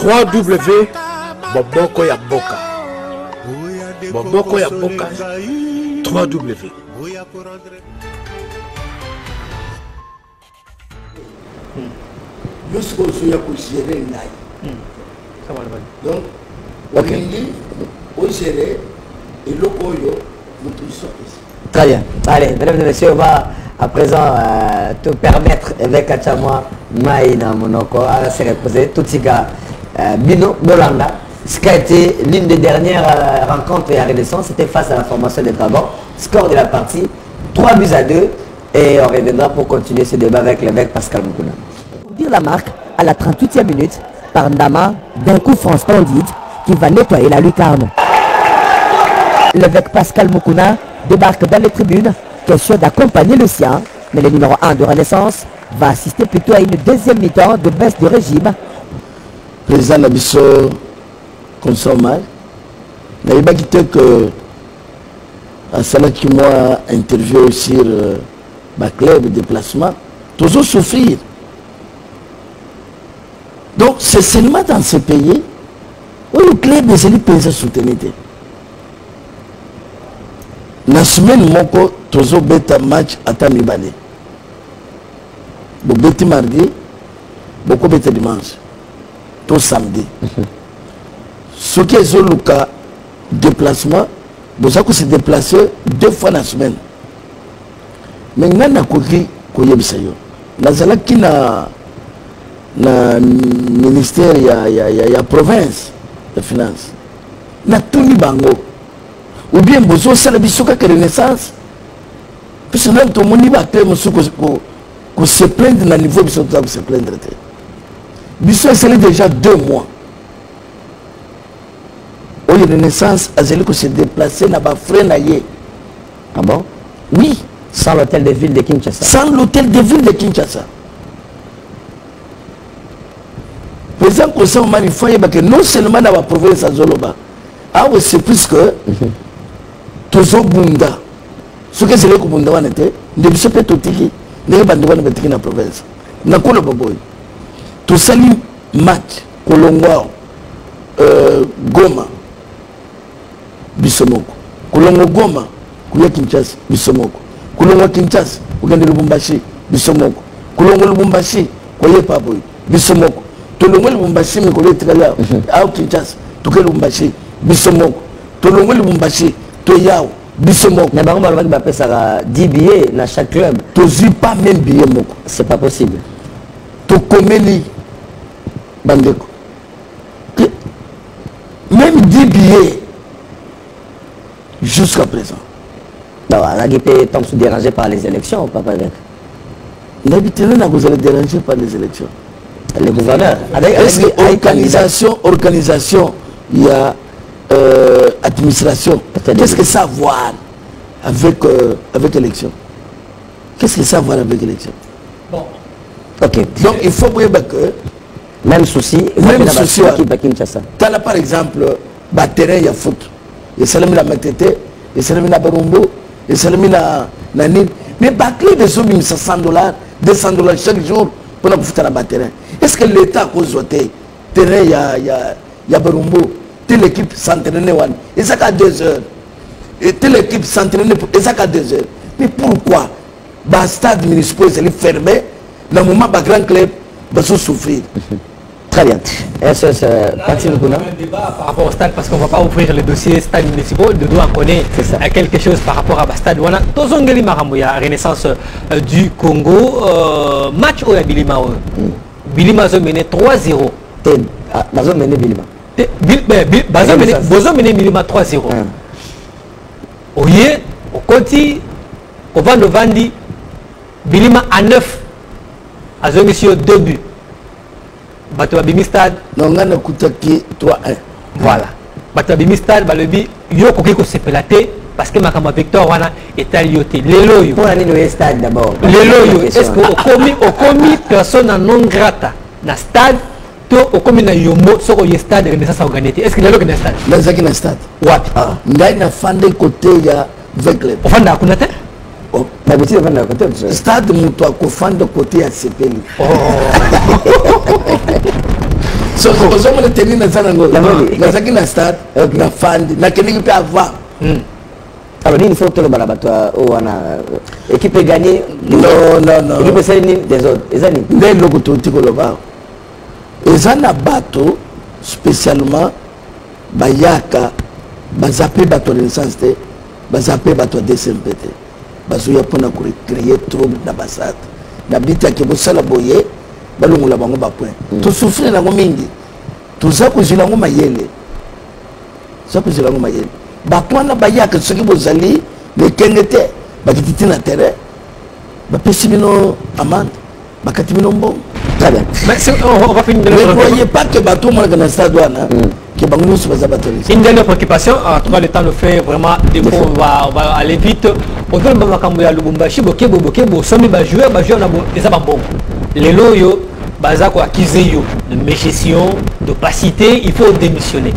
3W Boboko ya Boka. Boboko ya Boka 3W. Jusqu'au soir pour gérer l'ail. Donc, on dit, on gérer et le koyo, vous tous Très bien. Allez, mesdames et messieurs, on va à présent te permettre avec Achama Maïna Monoko à se reposer. Toutiga Bino Bolanda. Ce qui a été l'une des dernières rencontres à Renaissance, c'était face à la formation des Dragons. Score de la partie 3-2. Et on reviendra pour continuer ce débat avec l'évêque Pascal Moukouna. Pour dire la marque, à la 38e minute, par Ndama, d'un coup franc splendide qui va nettoyer la lucarne. L'évêque Pascal Moukouna débarque dans les tribunes, question d'accompagner le sien, mais le numéro 1 de Renaissance va assister plutôt à une deuxième mi-temps de baisse de régime. Président Nabiso consomme, il m'a dit que à cela qui m'a interviewé sur ma club de déplacement, toujours souffrir. Donc c'est seulement dans ce pays où le club est pensé soutenir. La semaine, moko toujours beta match à Tamibane. Beaucoup bêta mardi, beaucoup bêta dimanche, tout samedi. Ce qui est le cas déplacement, vous avez se déplacer 2 fois la semaine. Mais nous avons koyebisayo. Nazala qui na ministère ya province de finance. Na tuni bango. Ou bien besoin de la Renaissance. Parce que tout le monde va se plaindre dans le niveau de se plaindre. Bissot c'est déjà 2 mois. Au Renaissance, a se déplacer dans la freine. Ah bon? Oui. Sans l'hôtel de ville de Kinshasa. Sans l'hôtel de ville de Kinshasa. Président Conseil il faut que non seulement dans la province de Zoloba, c'est plus que toujours Bunda. Ce que c'est le Bunda, on était, ne se peut tout tiki, ne pas de la province. N'a pas le boboy. Tout ça, match, Kolongwa, Goma, Bissomoko. Kolongwa Goma, Kouya Kinshasa, Bissomoko. Kolongwa Kinshasa, Ougande Lubumbashi, Bissomoko. Kolongwa Lubumbashi, Koye Paboy, Bissomoko. Tolongwa Lubumbashi, mais Koye Traya, Ao Kinshasa, Touké Lubumbashi, Bissomoko. Tolongwa Lubumbashi, Toyao, Bissomoko. Mais on va faire 10 billets dans chaque club. Tu n'as pas même billet. C'est pas possible. Tu connais les Bandeko. Même 10 billets jusqu'à présent. Non, on a été dérangé par les élections, papa. L'habitude, vous allez déranger par les élections. Le gouverneur. Est-ce que organisation, il y a administration. Qu'est-ce que ça a à voir avec l'élection? Qu'est-ce que ça a à voir avec l'élection? Bon. Ok. Donc il faut que même souci. Même souci. Tu as par exemple le terrain, il y a foot. Il y a la matete, il y a la barumbo, il y a la nid. Mais Bakli de $100, $200 chaque jour pour nous faire la terrain. Est-ce que l'État a causé terrain, il y a barumbo? Telle équipe s'entraîne, et ça a 2 heures. Et telle équipe s'entraîne, et ça a 2 heures. Mais pourquoi le stade municipal est fermé, dans le moment où le grand club va souffrir? Très bien. Est-ce que c'est un débat par rapport au stade, parce qu'on ne va pas ouvrir les dossiers stade municipal, nous devons connaître quelque chose par rapport à le stade. On a Tozongeli Maramouya, Renaissance du Congo, match au Bilima. Bilima a mené 3-0. Bazo mené Bilima. Bazo mené Bilima 3-0. Oye, au Koti, au Vandovandi, Bilima à 9. À Zomisio 2 buts. Bato Bimi Stade. Non, on a coûté 3-1. Voilà. Bato Bimi Stade, Balobi, yo kokiko se pelaté parce que Makamba Victor wana est alioté. Lelo yo. Pour aller au stade d'abord. Lelo yo. Est-ce que au commis personne non grata na stade to au commis na yomo soko ye stade Renaissance organisé. Est-ce que lelo na stade? Nazaki na stade. Wapi? Ngai na fande côté ya Vecleb. Ofanda kunate? Stade mutu akofanda côté ya Sepeli. ozomona teni naza nango nazalaki na stade nafandi nakendeki mpe avant. Alors nini faut toloba na bato oyo wana équipe gagné non équipe esali nini des autres eza nini nde eloko toti koloba eza na bato spécialement bayaka baza mpe bato ya renaissance te baza mpe bato ya DCMP te bazoya mpona korecréer trouble na basata na bitaki bosala boye balongola bango bapoint tosouffrir nango mingi toza kozwila yango mayele bato wana bayaka soki bozali lekenge te bakiti ti na terrain bapesi bino amande bakati bino mbongo. Très bien. On va finir de ne croyez pas que bato omonaka na stade wana que bango nyonso baza bato. Une dernière préoccupation, en tout cas le temps le fait vraiment, on va aller vite. On doit le makambo ya Lubumbashi, boke, somi ba joueur na bo, eza ba bon. Les loyo baza ko accuser yo de méchission, d'opacité, il faut démissionner.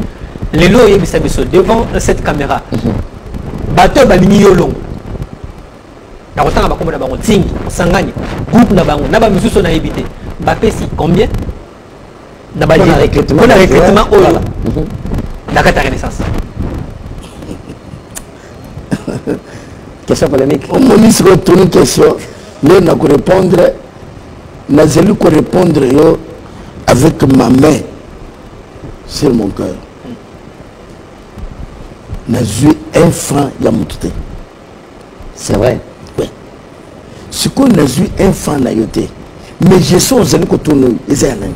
Les loyo bisabiso devant cette caméra. Bato ba lingi yo long. Na kotanga ba komona bango tingi, sangani, groupe na bango, na ba misuso na ebité. Bapesi combien? Na ba recrutement oyo. Dakata Renaissance. Question polémique. On m'a mis sur une question, mais on a répondre, n'a jamais répondre yo avec ma main sur mon cœur. N'a joué un franc yamuté. C'est vrai. Oui. Ce qu'on a joué un franc na yoté, mais je suis aux amis que nous les amis.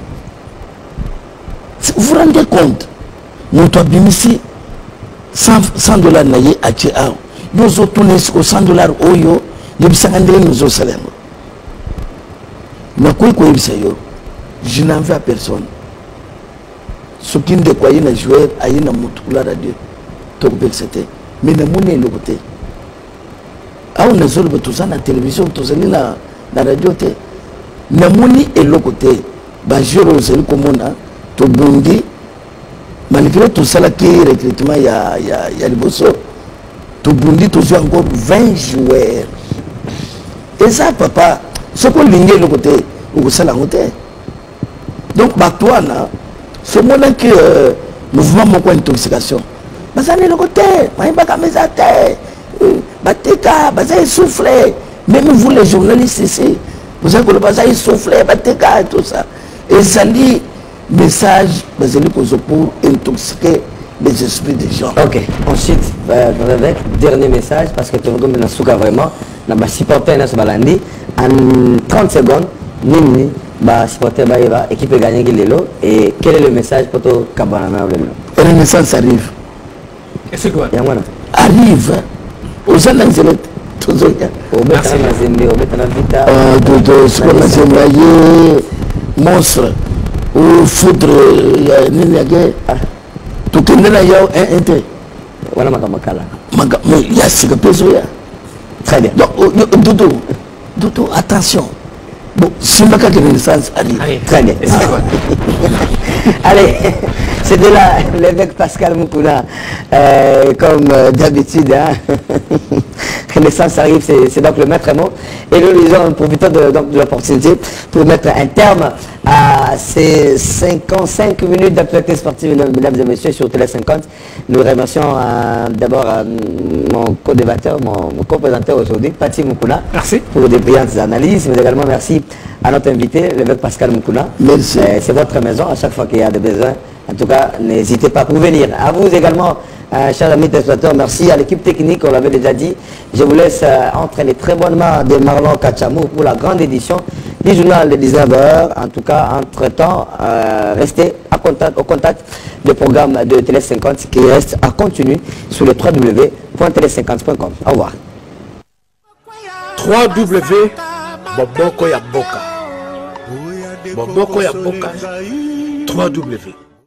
Vous vous rendez compte? Nous avons ici $100 naye ache ao. Nous avons au $100 oyo, nous avons nous au salaire. Je n'en veux à personne. Ce qui ne croyait pas jouer à une moutoula radio. C'était. Mais le monde est le côté. Ah, on a zolo tout ça na télévision, tout ça na radio. Le monde est le côté. Bah, je rosé comme on a. To Bundi, malgré tout ça, qui est recrutement, il y a le bosso. To Bundi, tu as encore 20 joueurs. Et ça, papa, ce qu'on ligne le côté, où ça la côté. Donc, Batouana, c'est mon que mouvement mon intoxication. Mais ça n'est le côté, mais pas comme ça, Bateka, ça soufflé. Même vous les journalistes ici, vous avez que le bazar soufflé, Bateka et tout ça. Et ça dit, message pour intoxiquer les esprits des gens. Ok, ensuite, avec dernier message, parce que tu as vraiment, na supporter na balandi en 30 secondes, nini ba supporter ba équipe gagner lelo et quel est le message pour toi Kabana lelo? Renaissance arrive. Et c'est quoi? Arrive aux Ananzelet. Merci. Monstre. Ou foudre nini yake tukendela yao un wala makamakala mais il y a ce que peso ya très bien. Donc Doudou attention bon Simbaka qui Renaissance arrive. Très bien. Allez, c'était là l'évêque Pascal Mukuna comme d'habitude hein. Renaissance arrive, c'est donc le maître mot et nous lisons en profitant de l'opportunité pour mettre un terme à ces 55 minutes d'actualité sportive, mesdames et messieurs, sur Télé 50. Nous remercions d'abord mon co-débatteur, mon co-présentateur aujourd'hui, Pati Mukuna. Merci. Pour des brillantes analyses, mais également merci à notre invité, l'évêque Pascal Mukuna. Merci. C'est votre maison à chaque fois qu'il y a des besoins. En tout cas, n'hésitez pas pour venir. À vous également, chers amis téléspectateurs, merci à l'équipe technique, on l'avait déjà dit. Je vous laisse entre les très bonnes mains de Marlon Kachamou pour la grande édition du journal de 19h. En tout cas, entre-temps, restez au contact du programme de Télé 50 qui reste à continu sur le www.tele50.com. Au revoir. www.boboko ya boka 3W